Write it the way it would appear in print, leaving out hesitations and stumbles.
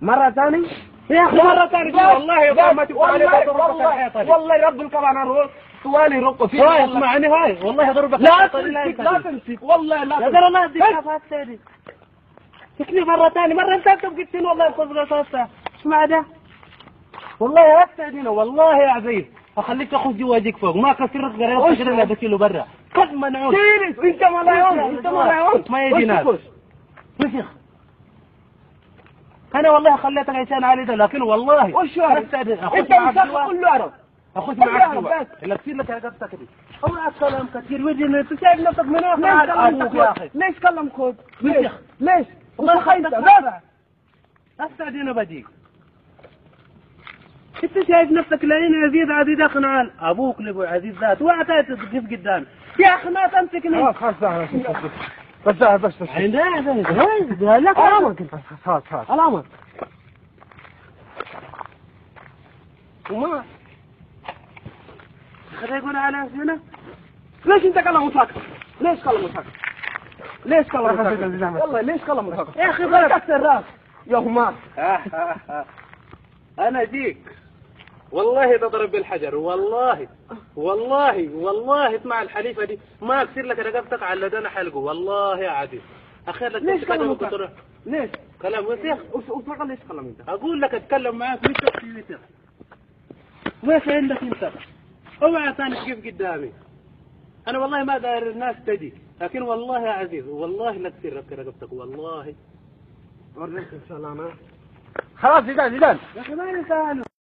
مرة ثانية يا اخي مرة ثانية والله يا ما تبغى عليك والله رب الكعبة انا روح طوالي رقه فيه هاي اسمعني هاي والله ضربك لا تمسك والله لا يا ترى الله يديك كفاف ثاني تكني مرة ثانية مرة انت قلت والله خذ رصاصة اسمع ده والله يا سيدنا والله يا عزيز اخليك تاخذ جواجك فوق ما كسرت غير كده لا بكيلو برا قد منعون انت ملايون انت ملايون ما يجي ناس وشيخ انا والله خليتك عشان علي ده لكن والله وش انت مسافر كله عرب اخذ معك جوا الا تصير لك رقبتك دي اوعى كلام كثير وجهي انت شايف نفسك من ابوك يا اخي ليش كلم كود ليش والله خايف استاذنا بديك انت شايف نفسك لين عزيز عزيز اخ نعال ابوك اللي ابو عزيز ذات وعطيت تقف قدامي يا اخي ما تمسكني خلاص بس لا كلامك خلاص الامر وما خليه يقول على هنا ليش انت كلام ساكت ليش كلام والله ليش كلام ساكت يا اخي بس الراس يا همام انا جيك والله تضرب بالحجر والله اسمع الحليفه دي ما اكسر لك رقبتك على دنا حلقه والله يا عدي اخير لك ليش كلام ليش كلام وسيخ ليش كلام انت اقول لك اتكلم معاك متر ويش عندك انت اوعى ثاني تقف قدامي انا والله ما داير الناس تجي لكن والله يا عزيز والله لا تصير لك رقبتك والله وريك ان شاء الله انا خلاص زيدان يا اخي ما يسال